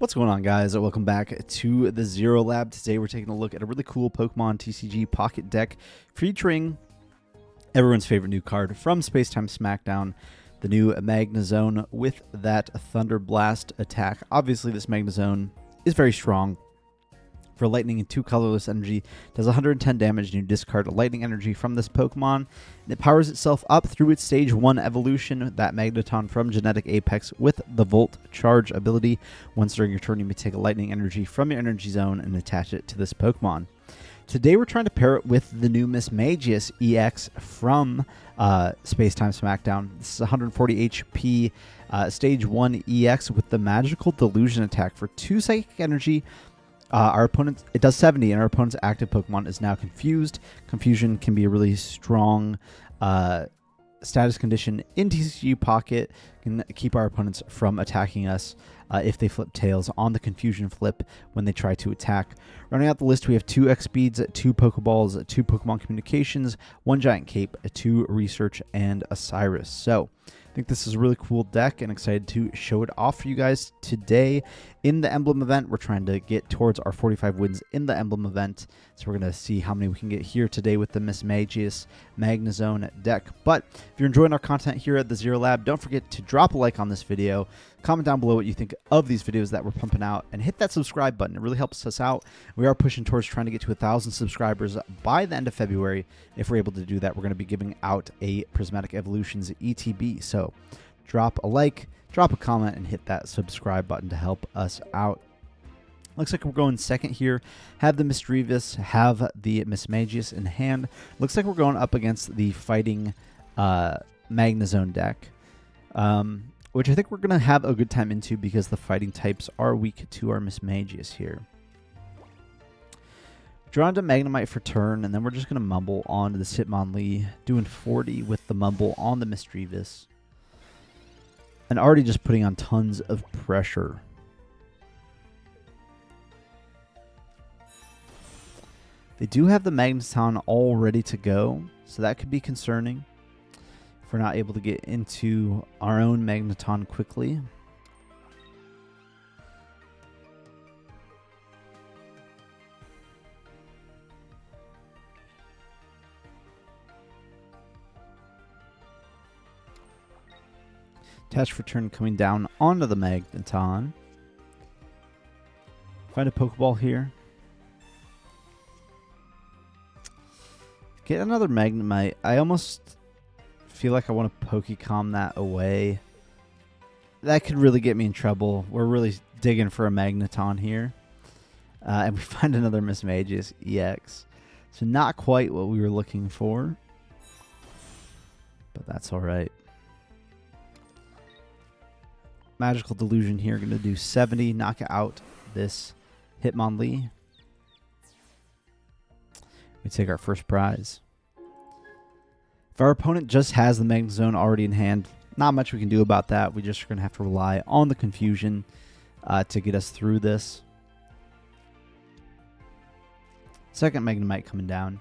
What's going on, guys? Welcome back to the Zero Lab. Today we're taking a look at a really cool Pokemon TCG Pocket deck featuring everyone's favorite new card from Space-Time Smackdown, the new Magnezone with that Thunder Blast attack. Obviously, this Magnezone is very strong. For lightning and 2 colorless energy, does 110 damage and you discard a lightning energy from this Pokemon. And it powers itself up through its stage 1 evolution, that Magneton from Genetic Apex with the Volt Charge ability. Once during your turn, you may take a lightning energy from your energy zone and attach it to this Pokemon. Today we're trying to pair it with the new Mismagius EX from Space-Time Smackdown. This is 140 HP stage 1 EX with the Magical Delusion attack for 2 psychic energy. Our opponent, it does 70, and our opponent's active Pokemon is now confused. Confusion can be a really strong status condition in TCG Pocket. Can keep our opponents from attacking us if they flip tails on the Confusion flip when they try to attack. Running out the list, we have 2 X Speeds, 2 Pokeballs, 2 Pokemon Communications, 1 Giant Cape, 2 Research, and a Cyrus. So I think this is a really cool deck and excited to show it off for you guys today. In the Emblem event, we're trying to get towards our 45 wins in the Emblem event. So we're going to see how many we can get here today with the Mismagius Magnezone deck. But if you're enjoying our content here at the Zero Lab, don't forget to drop a like on this video. Comment down below what you think of these videos that we're pumping out, and hit that subscribe button. It really helps us out. We are pushing towards trying to get to 1,000 subscribers by the end of February. If we're able to do that, we're going to be giving out a Prismatic Evolutions ETB. So drop a like, drop a comment, and hit that subscribe button to help us out. Looks like we're going second here. Have the Mismagius, have the Mismagius in hand. Looks like we're going up against the Fighting Magnezone deck, which I think we're going to have a good time into because the fighting types are weak to our Mismagius here. Drawn to Magnemite for turn, and then we're just going to Mumble on to the Hitmonlee, doing 40 with the Mumble on the Mismagius. And already just putting on tons of pressure. They do have the Magnezone all ready to go, so that could be concerning if we're not able to get into our own Magneton quickly. Attach for turn coming down onto the Magneton. Find a Pokeball here. Get another Magnemite. I almost feel like I want to Pokecom that away. That could really get me in trouble. We're really digging for a Magneton here. And we find another Mismagius EX. So not quite what we were looking for. But that's alright. Magical Delusion here. Going to do 70. Knock out this Hitmonlee. We take our first prize. If our opponent just has the Magnezone already in hand, not much we can do about that. We just are going to have to rely on the Confusion to get us through this. Second Magnemite coming down.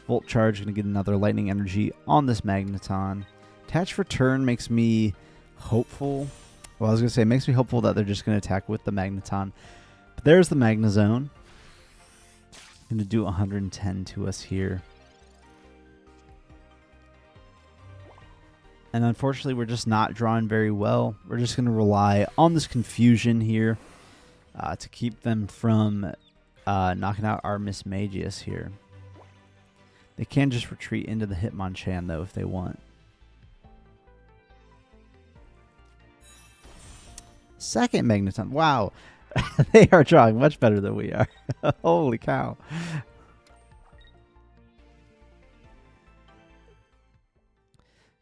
Volt Charge, going to get another Lightning Energy on this Magneton. Attach for turn makes me hopeful. Well, I was going to say, it makes me hopeful that they're just going to attack with the Magneton. But there's the Magnezone. Going to do 110 to us here. And unfortunately, we're just not drawing very well. We're just going to rely on this Confusion here to keep them from knocking out our Mismagius here. They can just retreat into the Hitmonchan, though, if they want. Second Magneton. Wow. They are drawing much better than we are. Holy cow.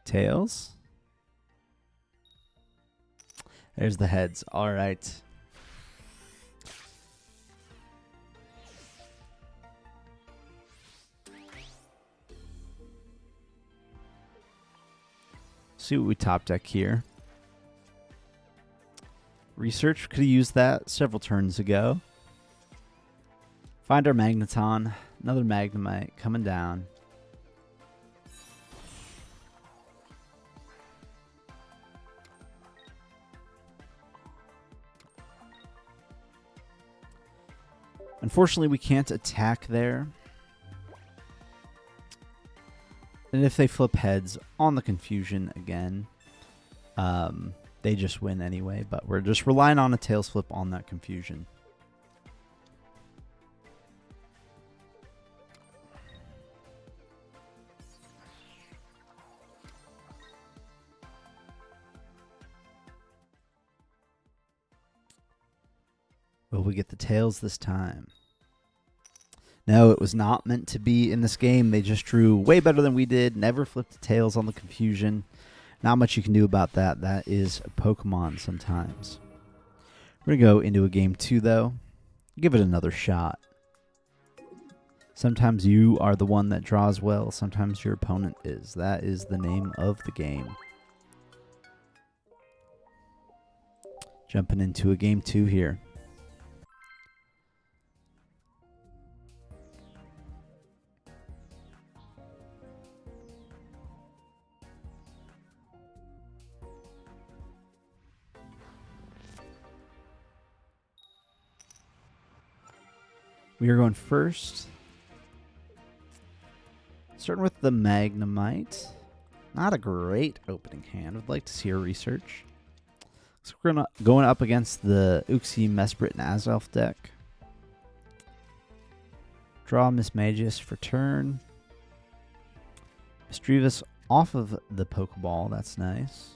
Tails. There's the heads. All right. See what we top deck here. Research, could have used that several turns ago. Find our Magneton. Another Magnemite coming down. Unfortunately, we can't attack there. And if they flip heads on the confusion again, they just win anyway. But we're just relying on a tails flip on that confusion. Will we get the tails this time? No, it was not meant to be in this game. They just drew way better than we did. Never flipped the tails on the confusion. Not much you can do about that. That is Pokemon sometimes. We're going to go into a game 2, though. Give it another shot. Sometimes you are the one that draws well. Sometimes your opponent is. That is the name of the game. Jumping into a game 2 here. We are going first. Starting with the Magnemite. Not a great opening hand. Would like to see a research. So we're going up against the Uxie, Mesprit, and Azelf deck. Draw Mismagius for turn. Misdreavus off of the Pokeball. That's nice.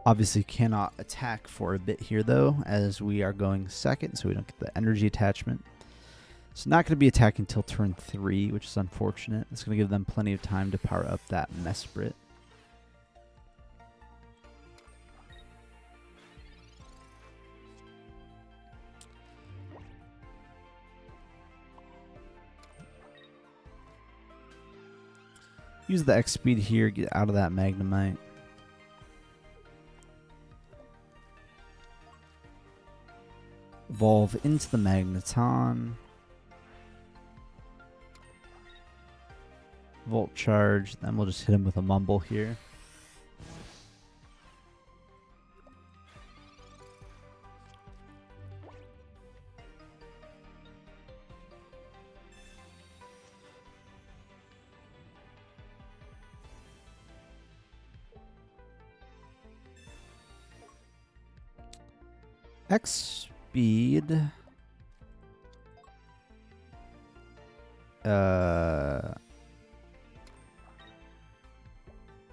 Obviously cannot attack for a bit here, though, as we are going second, so we don't get the energy attachment. So not going to be attacking until turn 3, which is unfortunate. It's going to give them plenty of time to power up that Mesprit. Use the X speed here, get out of that Magnemite. Evolve into the Magnezone. Volt charge, then we'll just hit him with a Mumble here. X speed.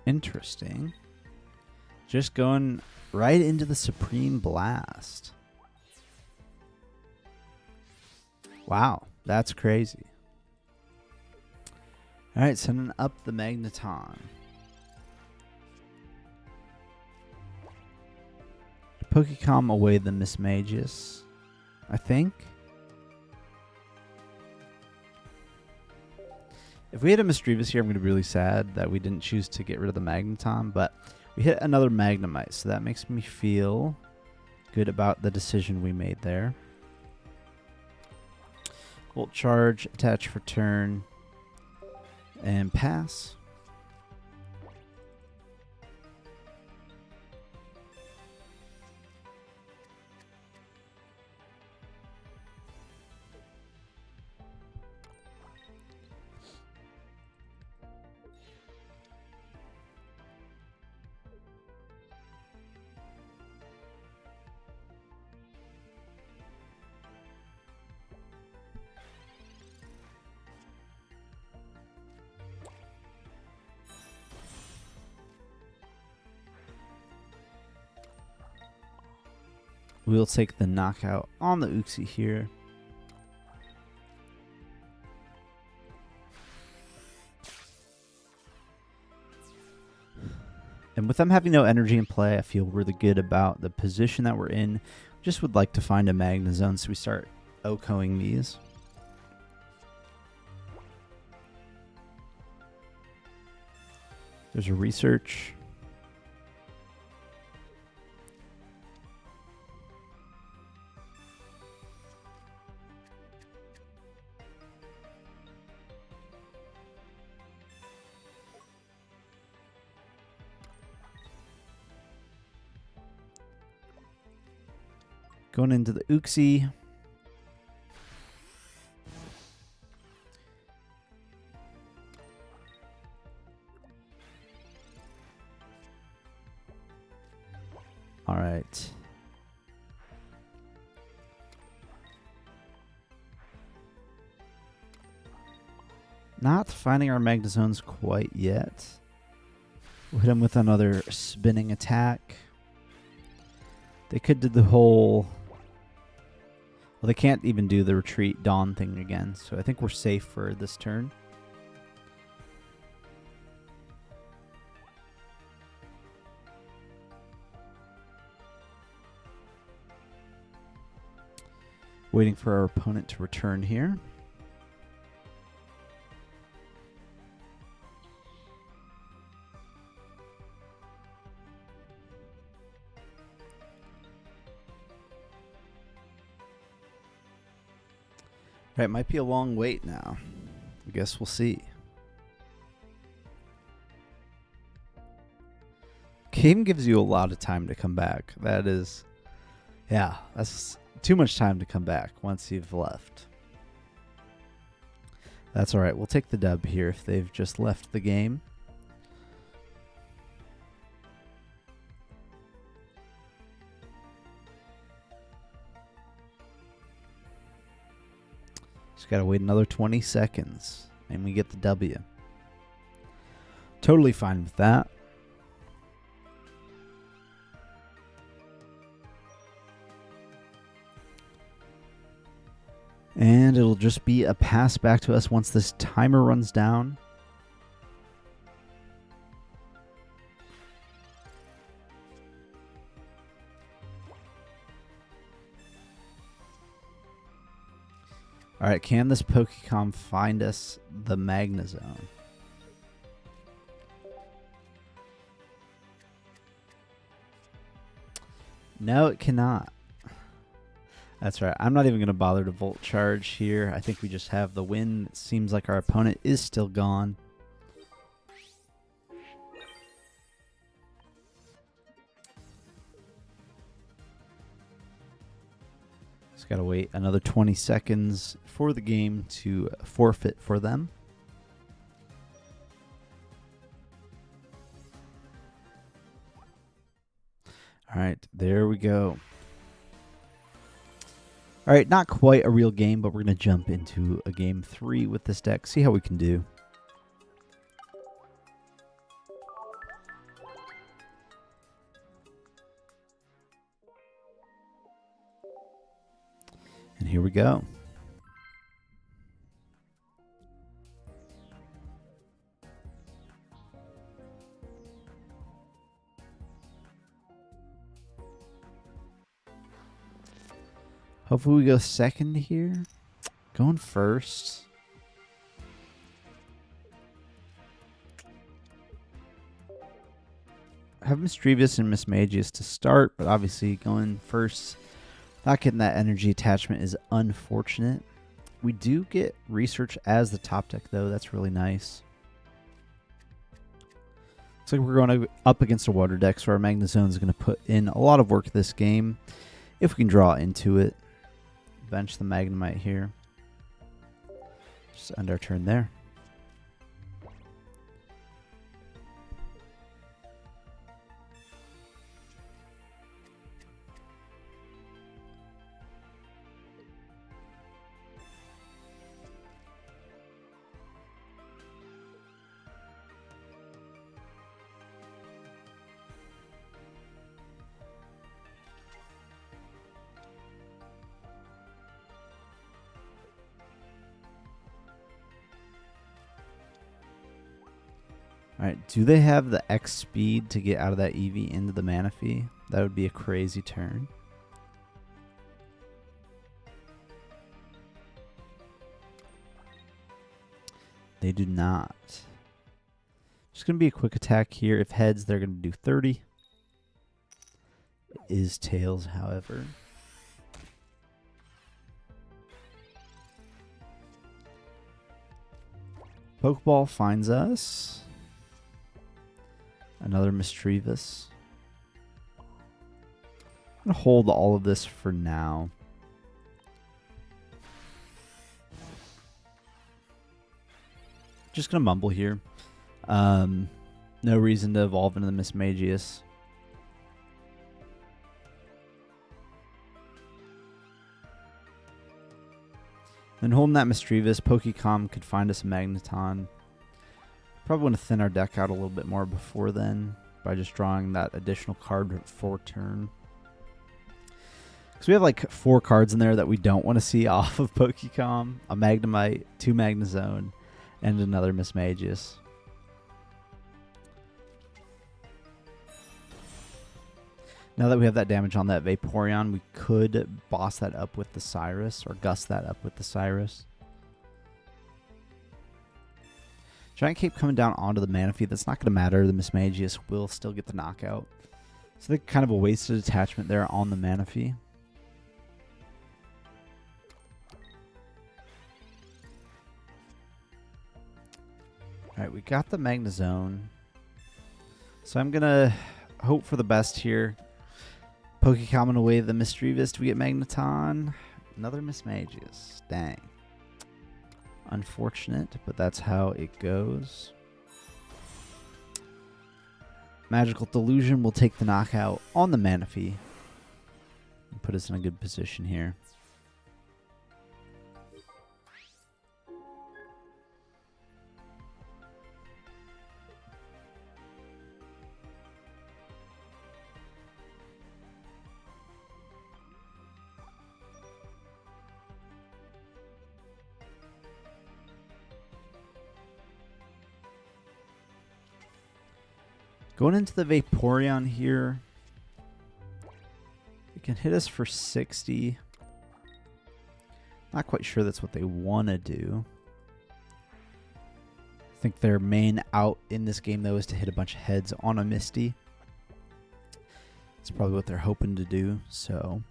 Interesting. Just going right into the Supreme Blast. Wow, that's crazy. All right, sending up the Magnezone. Pokecom away the Mismagius, I think. If we hit a Misdreavus here, I'm going to be really sad that we didn't choose to get rid of the Magneton, but we hit another Magnemite, so that makes me feel good about the decision we made there. Volt charge, attach for turn, and pass. We'll take the knockout on the Uxie here. And with them having no energy in play, I feel really good about the position that we're in. Just would like to find a Magnezone, so we start OHKOing these. There's a research. Going into the Uxie. All right. Not finding our Magnezones quite yet. We'll hit him with another spinning attack. They could do the whole... Well, they can't even do the retreat dawn thing again, so I think we're safe for this turn. Waiting for our opponent to return here. Right, might be a long wait now. I guess we'll see. Game gives you a lot of time to come back. That is, yeah, that's too much time to come back once you've left. That's all right. We'll take the dub here if they've just left the game. Just got to wait another 20 seconds and we get the W. Totally fine with that. And it'll just be a pass back to us once this timer runs down. All right, can this Pokecom find us the Magnezone? No, it cannot. That's right. I'm not even going to bother to Volt Charge here. I think we just have the win. It seems like our opponent is still gone. Just got to wait another 20 seconds for the game to forfeit for them. All right, there we go. All right, not quite a real game, but we're going to jump into a game 3 with this deck, see how we can do. And here we go. Hopefully we go second here. Going first. I have Mismagius and Mismagius to start, but obviously going first, not getting that energy attachment is unfortunate. We do get Research as the top deck, though. That's really nice. Looks like we're going up against a water deck, so our Magnezone is going to put in a lot of work this game if we can draw into it. Bench the Magnemite here. Just end our turn there. Alright, do they have the X speed to get out of that EV into the Manaphy? That would be a crazy turn. They do not. Just going to be a quick attack here. If heads, they're going to do 30. It is tails, however. Pokeball finds us. Another Mischievous. I'm going to hold all of this for now. Just going to mumble here. No reason to evolve into the Mismagius. Then holding that Mismagius, Pokecom could find us a Magnezone. Probably want to thin our deck out a little bit more before then by just drawing that additional card for turn. Because we have like 4 cards in there that we don't want to see off of Pokecom. A Magnemite, 2 Magnezone, and another Mismagius. Now that we have that damage on that Vaporeon, we could boss that up with the Cyrus, or gust that up with the Cyrus. Giant Cape coming down onto the Manaphy. That's not going to matter. The Mismagius will still get the knockout. So they're kind of a wasted attachment there on the Manaphy. Alright, we got the Magnezone. So I'm going to hope for the best here. Pokecommon away the Mismagius. Do we get Magneton? Another Mismagius. Dang. Unfortunate, but that's how it goes. Magical Delusion will take the knockout on the Manaphy and put us in a good position here. Going into the Vaporeon here, it can hit us for 60. Not quite sure that's what they want to do. I think their main out in this game, though, is to hit a bunch of heads on a Misty. That's probably what they're hoping to do, so.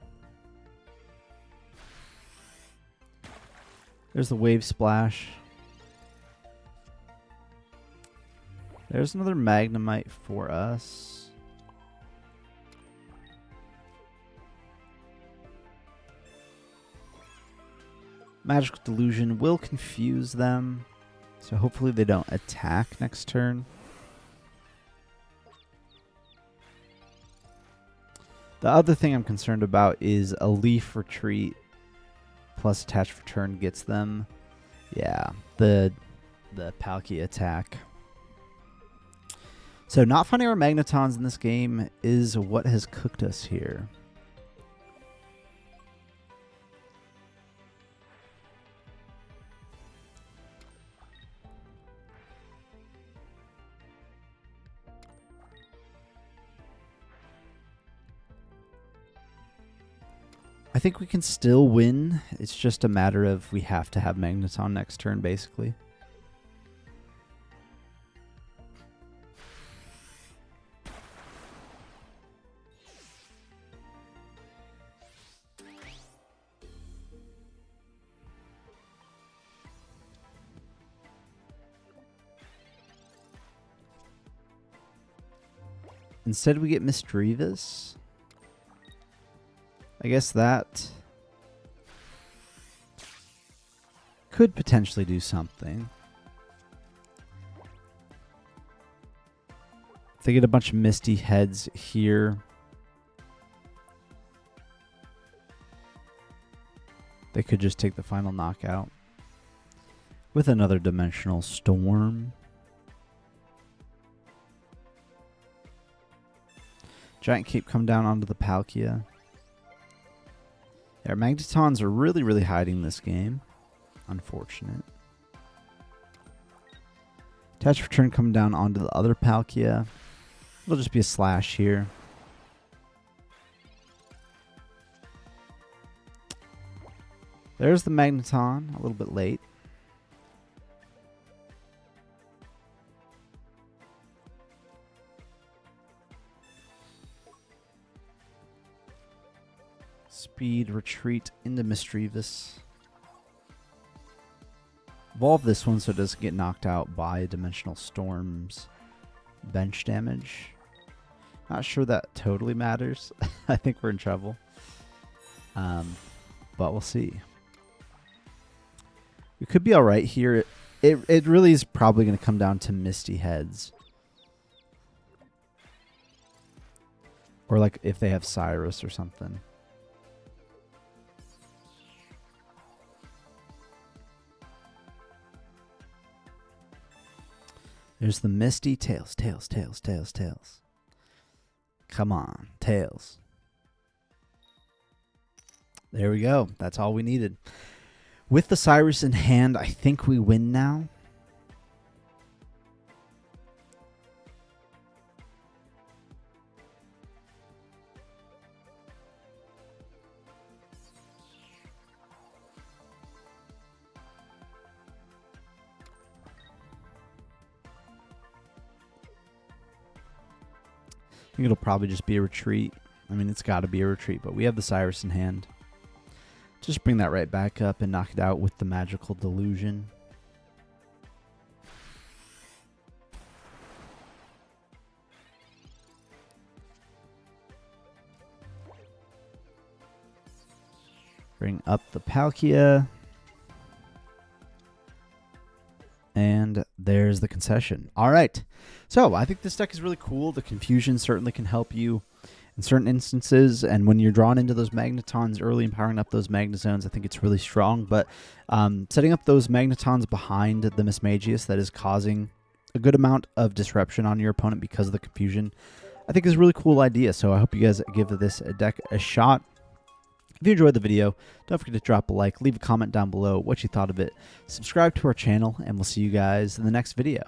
There's the Wave Splash. There's another Magnemite for us. Magical Delusion will confuse them, so hopefully they don't attack next turn. The other thing I'm concerned about is a Leaf Retreat plus Attach for turn gets them. Yeah, the Palkia attack. So not finding our Magnetons in this game is what has cooked us here. I think we can still win. It's just a matter of we have to have Magneton next turn, basically. Instead, we get Mismagius. I guess that could potentially do something. If they get a bunch of Misty heads here, they could just take the final knockout with another Dimensional Storm. Giant Cape come down onto the Palkia. Our Magnetons are really, really hiding this game. Unfortunate. Attach for turn come down onto the other Palkia. It'll just be a slash here. There's the Magneton, a little bit late. Speed, retreat into Mismagius. Evolve this one so it doesn't get knocked out by Dimensional Storm's bench damage. Not sure that totally matters. I think we're in trouble. But we'll see. We could be alright here. It really is probably going to come down to Misty heads. Or like if they have Cyrus or something. There's the Misty. Tails, tails, tails, tails, tails. Come on, tails. There we go. That's all we needed. With the Cyrus in hand, I think we win now. I think it'll probably just be a retreat. I mean, it's got to be a retreat, but we have the Cyrus in hand. Just bring that right back up and knock it out with the Magical Delusion. Bring up the Palkia. And there's the concession. All right. So I think this deck is really cool. The confusion certainly can help you in certain instances. And when you're drawn into those Magnetons early and powering up those Magnezones, I think it's really strong. But setting up those Magnetons behind the Mismagius that is causing a good amount of disruption on your opponent because of the confusion, I think is a really cool idea. So I hope you guys give this deck a shot. If you enjoyed the video, don't forget to drop a like, leave a comment down below what you thought of it, subscribe to our channel, and we'll see you guys in the next video.